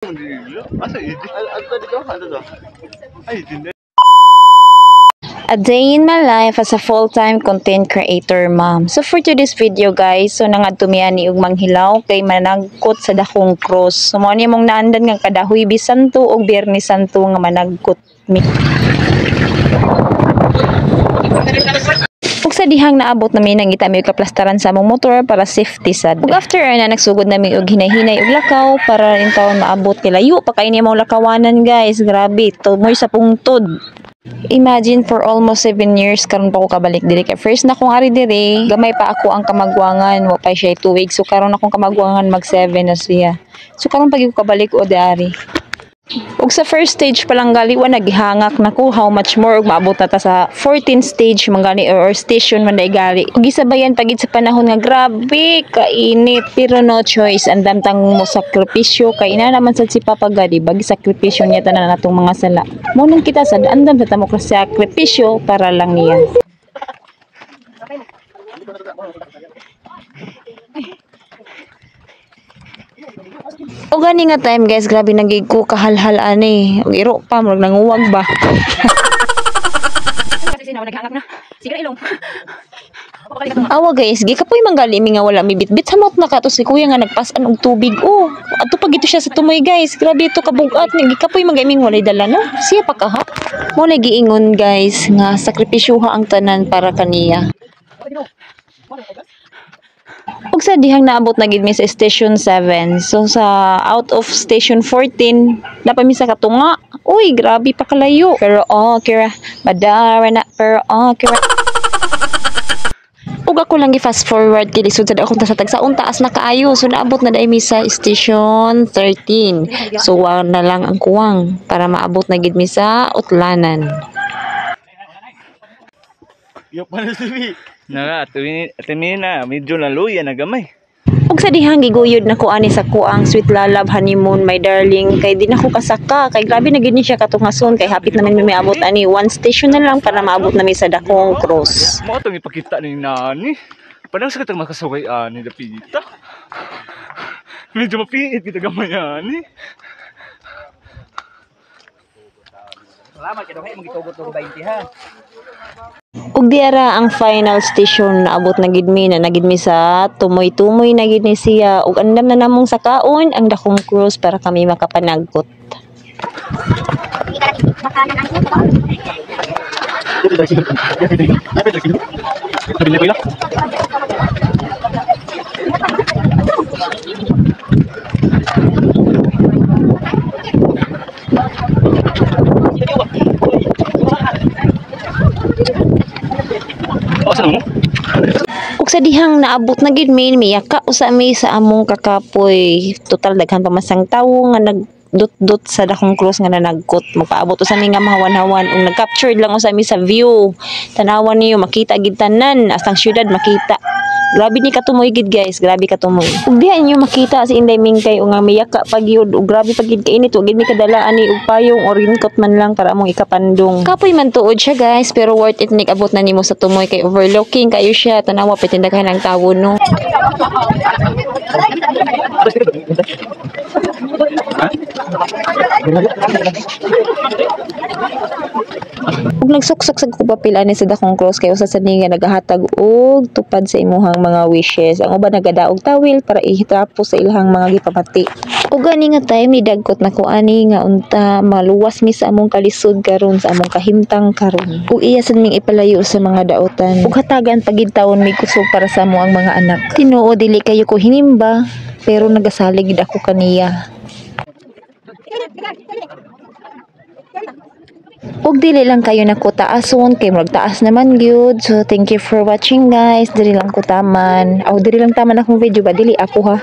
A day in my life as a full-time content creator mom. So for today's video guys, so nangadto mi ani og manghilaw kay managkot sa dakong cross. So mao ni mong naandan nga kada Huwebes Santo ug Biyernes Santo nga managkot mi. Ug sa dihang naabot nami nangita mi og kaplastaran sa among motor para safety sad. Ug after na nagsugod nami og hinay-hinay og lakaw para in taon maabot kay layo pa kay ni mong lakawanan guys. Grabe, tumoy sa pungtod. Imagine for almost 7 years karon pa ko kabalik diri kay first na kong ari diri gamay pa ako ang kamagwangan wa pa siya 2 weeks so karon akong kamagwangan mag 7 na siya so karon pag ko kabalik o diari ug sa first stage pa lang gali wa naghihangak nako how much more ug maabot na ta sa 14th stage man gali or station man dai gali ug gisabayan pagid sa panahon nga grabe kainit pero no choice andam tang mo sakripisyo kay ina naman sad si Papa God bagi sakripisyo niya tanan natong mga sala mo nang kita sad andam sa tamo sakripisyo para lang niya. O gani nga time guys, grabe nagig ko kahalhal ani. Og iro pa murag nanguwag ba. Awa guys, gikapoy manggali mi nga wala mi bitbit samot na kato si kuya nga nagpasan og tubig. Oh, ato pag ito siya sa tumoy guys. Grabe ito kabugat ni gikapoy mangaming walay dala no. Siya pa ka ha. Mo lagi ingon guys nga sakripisyoha ang tanan para kaniya. Ug sa dihang naabot na gid mi sa station 7. So sa out of station 14, napami sa katunga. Uy, grabe pa kalayo. Pero kira madara na pero kira. Ug ako lang gi-fast forward kay lisod sad akong sa tagsaon taas na kaayo. So naabot na dai mi sa station 13. So wa na lang ang kuwang para maabot na gid mi sa Utlanan. Yo paano sibi? Naga, tuwin na, medyo laluya na gamay. Ug sa dihang giguyod na ko ani sa kuang sweet lalab honeymoon my darling kay di na ko kasaka kay grabe na gid ni siya katungason kay hapit naman mi maabot ani one station na lang para maabot na mi sa dakong cross. Mo atong ipakita ni nani. Padang sa katong makasaway ani dapita. Medyo mapiit kita gamay ani. Salamat kay dong magitugot og 20 ha. Ug diara ang final station naabot na gid mi na nagid mi sa tumoy-tumoy na gid ni siya ug andam na namong sakaon ang dakong cruise para kami makapanagkot. Ug sa dihang naabot na gid mi miyaka usa mi sa among kakapoy total daghan pa masang tawo nga nagdot-dot sa dakong cross nga nanagkot magpaabot usa mi nga mahawan-hawan ug nag-captured lang usa mi sa view tanawan niyo makita gid tanan astang syudad makita. Grabe ni katumoy gid guys, grabe katumoy. Ug diha inyo makita si Inday Mingkay nga miyaka pagyud ug grabe pagid kainit ug gid mi kadala ani og payong or raincoat man lang para among ikapandong. Kapoy man tuod siya guys, pero worth it ni abot na nimo sa tumoy kay overlooking kayo siya tanawa pitindaghan ang tawo no. Ug nagsuksok sa kupapil ani sa dakong cross kay usa sa ni nga nagahatag og tupad sa imuhang mga wishes. Ang uban nagadaog tawil para ihitrapo sa ilahang mga gipamati. Ug ani nga time ni dagkot na ko ani nga unta maluwas mi sa among kalisod karon sa among kahimtang karon. Ug iya sad ming ipalayo sa mga daotan. Ug hatagan pagid taon mi kusog para sa amo ang mga anak. Tinuod dili kayo ko hinimba pero nagasalig gid ako kaniya. Ug dili lang kayo nakutaason kay magtaas naman gyud. So thank you for watching guys. Dili lang ko taman. Dili lang taman akong video ba dili ako ha.